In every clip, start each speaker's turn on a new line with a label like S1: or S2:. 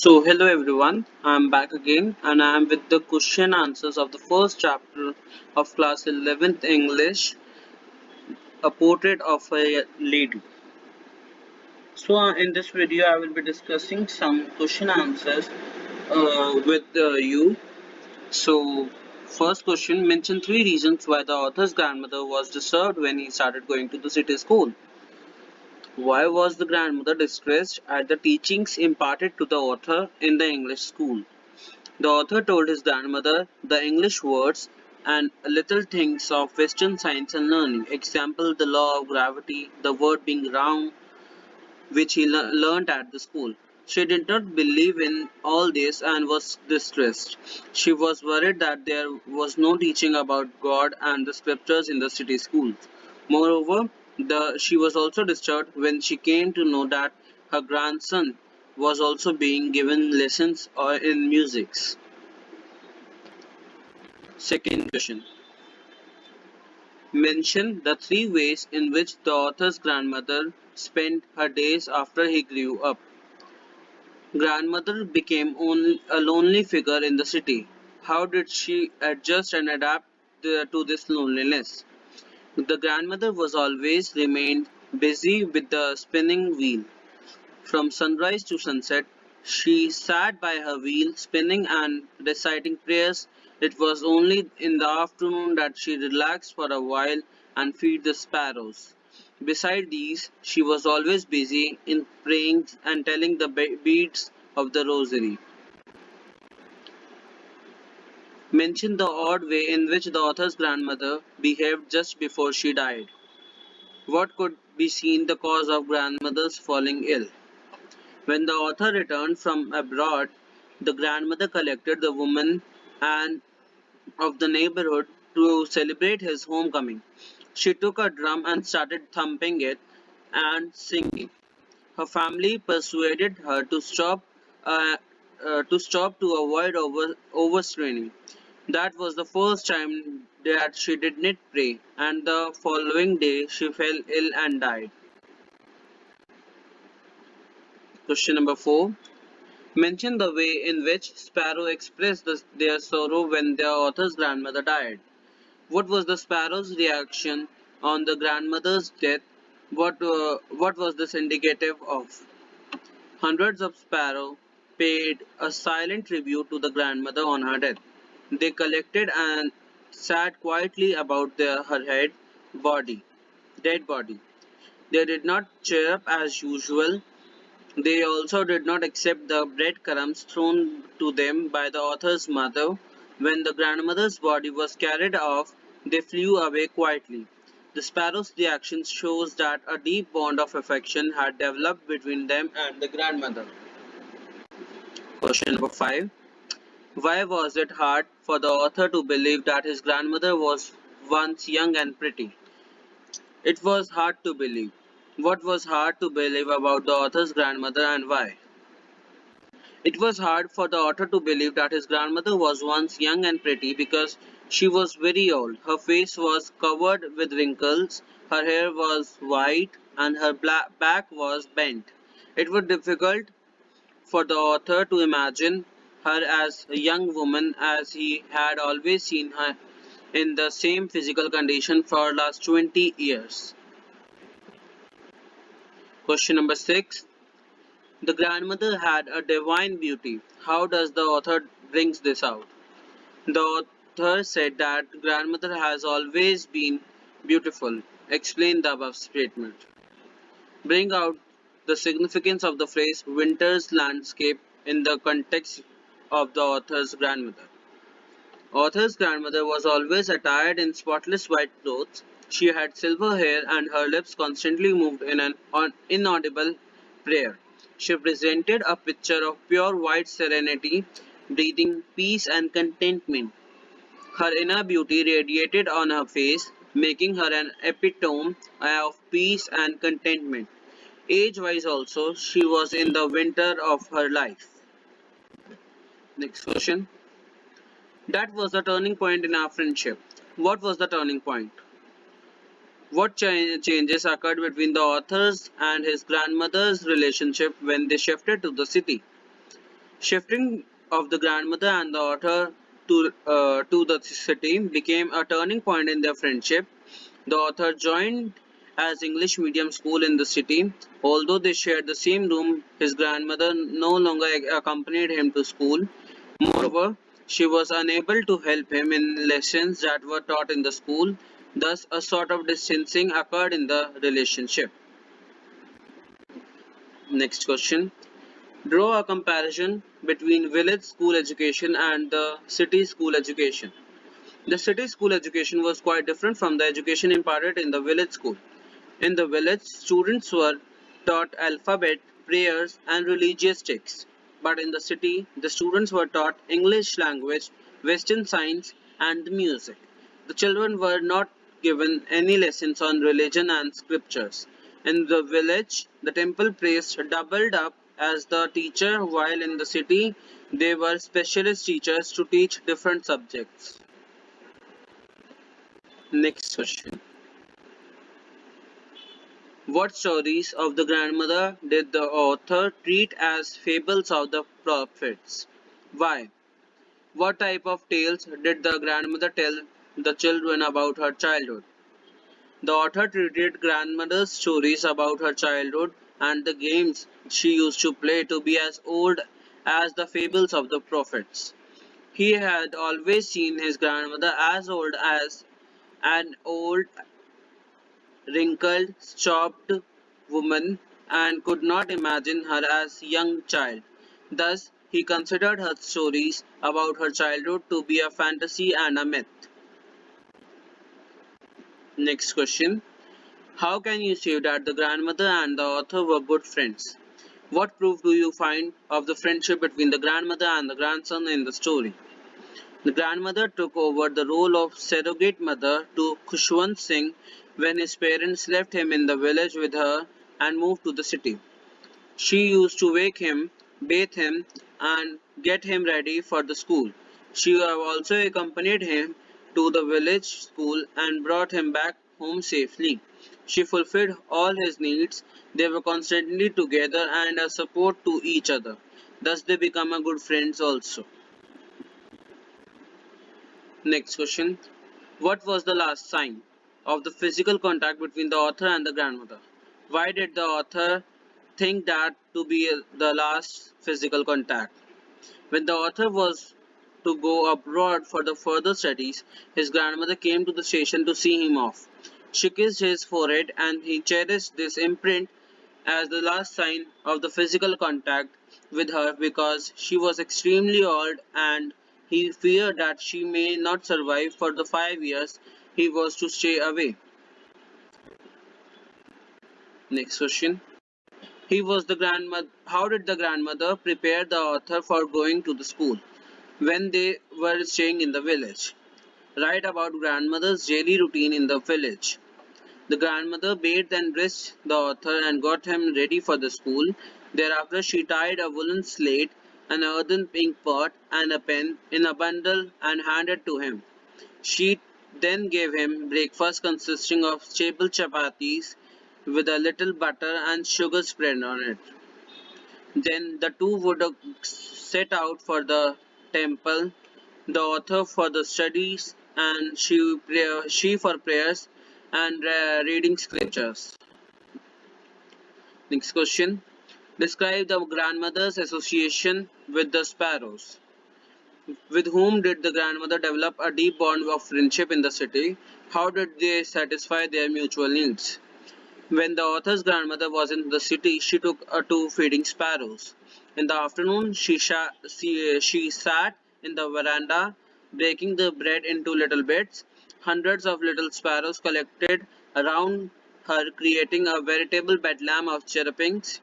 S1: Hello everyone, I'm back again and I am with the question answers of the first chapter of class 11th English, A Portrait of a Lady. In this video, I will be discussing some question answers with you. So, first question, mention three reasons why the author's grandmother was disturbed when he started going to the city school. Why was the grandmother distressed at the teachings imparted to the author in the English school? The author told his grandmother the English words and little things of Western science and learning, example the law of gravity, the word being round, which he learnt at the school. She did not believe in all this and was distressed. She was worried that there was no teaching about God and the scriptures in the city schools. Moreover, she was also disturbed when she came to know that her grandson was also being given lessons in musics. Second question. Mention the three ways in which the author's grandmother spent her days after he grew up. Grandmother became a lonely figure in the city. How did she adjust and adapt to this loneliness? The grandmother was always remained busy with the spinning wheel. From sunrise to sunset, she sat by her wheel, spinning and reciting prayers. It was only in the afternoon that she relaxed for a while and feed the sparrows. Beside these, she was always busy in praying and telling the beads of the rosary. Mention the odd way in which the author's grandmother behaved just before she died. What could be seen the cause of grandmother's falling ill? When the author returned from abroad, the grandmother collected the women and of the neighborhood to celebrate his homecoming. She took a drum and started thumping it and singing. Her family persuaded her uh, to stop to avoid overstraining. That was the first time that she did not pray, and the following day she fell ill and died. Question number 4. Mention the way in which Sparrow expressed their sorrow when their author's grandmother died. What was the Sparrow's reaction on the grandmother's death? What was this indicative of? Hundreds of sparrows paid a silent tribute to the grandmother on her death. They collected and sat quietly about her body, dead body. They did not cheer up as usual. They also did not accept the breadcrumbs thrown to them by the author's mother. When the grandmother's body was carried off, they flew away quietly. The sparrow's reaction shows that a deep bond of affection had developed between them and the grandmother. Question number 5. Why was it hard for the author to believe that his grandmother was once young and pretty? It was hard to believe. What was hard to believe about the author's grandmother and why? It was hard for the author to believe that his grandmother was once young and pretty because she was very old. Her face was covered with wrinkles, her hair was white, and her back was bent. It was difficult for the author to imagine her as a young woman as he had always seen her in the same physical condition for the last 20 years. Question number 6. The grandmother had a divine beauty. How does the author brings this out? The author said that grandmother has always been beautiful. Explain the above statement. Bring out the significance of the phrase winter's landscape in the context of the author's grandmother. Author's grandmother was always attired in spotless white clothes. She had silver hair and her lips constantly moved in an inaudible prayer. She presented a picture of pure white serenity, breathing peace and contentment. Her inner beauty radiated on her face, making her an epitome of peace and contentment. Age-wise also, she was in the winter of her life. Next question. That was the turning point in our friendship. What was the turning point? What changes occurred between the author's and his grandmother's relationship when they shifted to the city? Shifting of the grandmother and the author to the city became a turning point in their friendship. The author joined as English medium school in the city. Although they shared the same room, his grandmother no longer accompanied him to school. Moreover, she was unable to help him in lessons that were taught in the school. Thus, a sort of distancing occurred in the relationship. Next question. Draw a comparison between village school education and the city school education. The city school education was quite different from the education imparted in the village school. In the village, students were taught alphabet, prayers, and religious texts. But in the city, the students were taught English language, Western science, and music. The children were not given any lessons on religion and scriptures. In the village, the temple priest doubled up as the teacher, while in the city, they were specialist teachers to teach different subjects. Next question. What stories of the grandmother did the author treat as fables of the prophets? Why? What type of tales did the grandmother tell the children about her childhood? The author treated grandmother's stories about her childhood and the games she used to play to be as old as the fables of the prophets. He had always seen his grandmother as old as an old wrinkled, chopped woman and could not imagine her as a young child. Thus, he considered her stories about her childhood to be a fantasy and a myth. Next question. How can you say that the grandmother and the author were good friends? What proof do you find of the friendship between the grandmother and the grandson in the story? The grandmother took over the role of surrogate mother to Khushwant Singh when his parents left him in the village with her and moved to the city. She used to wake him, bathe him, and get him ready for the school. She also accompanied him to the village school and brought him back home safely. She fulfilled all his needs. They were constantly together and a support to each other. Thus, they become a good friends also. Next question. What was the last sign of the physical contact between the author and the grandmother? Why did the author think that to be the last physical contact? When the author was to go abroad for the further studies, his grandmother came to the station to see him off. She kissed his forehead and he cherished this imprint as the last sign of the physical contact with her because she was extremely old and he feared that she may not survive for the 5 years he was to stay away. Next question. How did the grandmother prepare the author for going to the school when they were staying in the village? Write about grandmother's daily routine in the village. The grandmother bathed and dressed the author and got him ready for the school. Thereafter, she tied a woolen slate, an earthen ink pot, and a pen in a bundle and handed to him. She then gave him breakfast consisting of stable chapatis with a little butter and sugar spread on it. Then the two would set out for the temple, the author for the studies and she for prayers and reading scriptures. Next question. Describe the grandmother's association with the sparrows. With whom did the grandmother develop a deep bond of friendship in the city? How did they satisfy their mutual needs? When the author's grandmother was in the city, she took her to feeding sparrows. In the afternoon, she sat in the veranda, breaking the bread into little bits. Hundreds of little sparrows collected around her, creating a veritable bedlam of chirpings.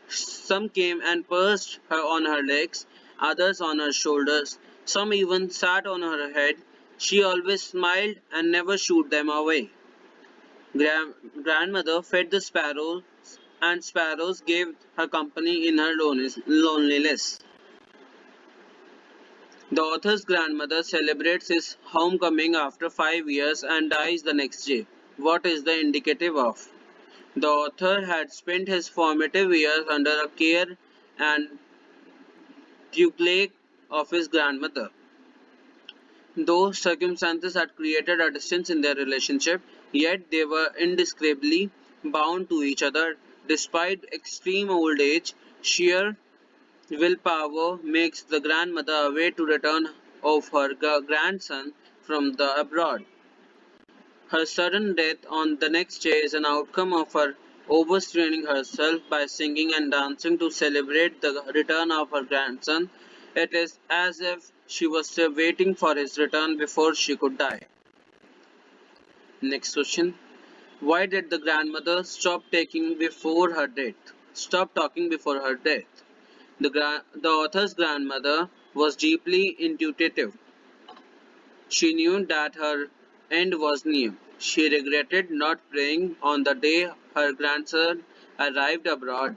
S1: Some came and perched her on her legs, others on her shoulders. Some even sat on her head. She always smiled and never shooed them away. Grandmother fed the sparrows, and sparrows gave her company in her loneliness. The author's grandmother celebrates his homecoming after 5 years and dies the next day. What is the indicative of? The author had spent his formative years under a care and tutelage of his grandmother. Though circumstances had created a distance in their relationship, yet they were indiscriminately bound to each other. Despite extreme old age, sheer willpower makes the grandmother away to return of her grandson from the abroad. Her sudden death on the next day is an outcome of her overstraining herself by singing and dancing to celebrate the return of her grandson. It is as if she was still waiting for his return before she could die. Next question. Why did the grandmother stop talking before her death? The author's grandmother was deeply intuitive. She knew that her end was near. She regretted not praying on the day her grandson arrived abroad.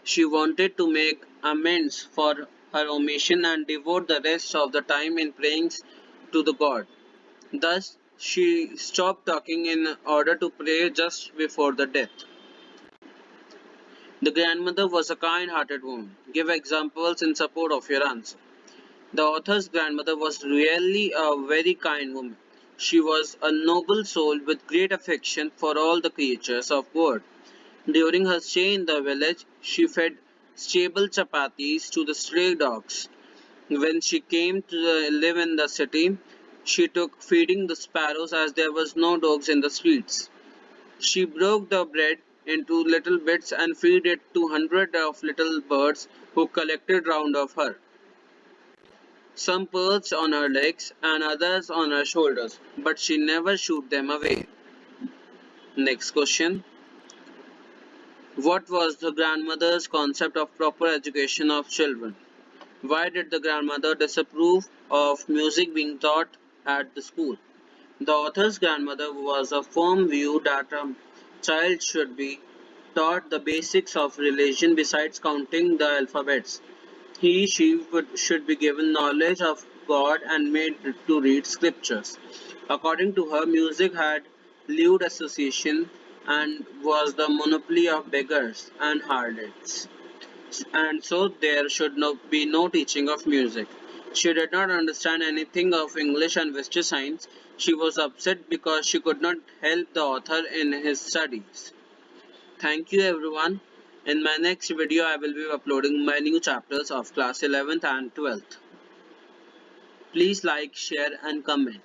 S1: She wanted to make amends for her omission and devote the rest of the time in praying to the God. Thus, she stopped talking in order to pray just before the death. The grandmother was a kind-hearted woman. Give examples in support of your answer. The author's grandmother was really a very kind woman. She was a noble soul with great affection for all the creatures of God. During her stay in the village, she fed stable chapatis to the stray dogs. When she came to live in the city, she took feeding the sparrows as there was no dogs in the streets. She broke the bread into little bits and fed it to hundreds of little birds who collected round of her. Some perched on her legs and others on her shoulders, but she never shooed them away. Next question. What was the grandmother's concept of proper education of children? Why did the grandmother disapprove of music being taught at the school? The author's grandmother was of firm view that a child should be taught the basics of religion besides counting the alphabets. He should be given knowledge of God and made to read scriptures. According to her, music had lewd association and was the monopoly of beggars and harlots, and so there should be no teaching of music. She did not understand anything of English and Western science. She was upset because she could not help the author in his studies. Thank you everyone. In my next video I will be uploading my new chapters of class 11th and 12th. Please like, share and comment.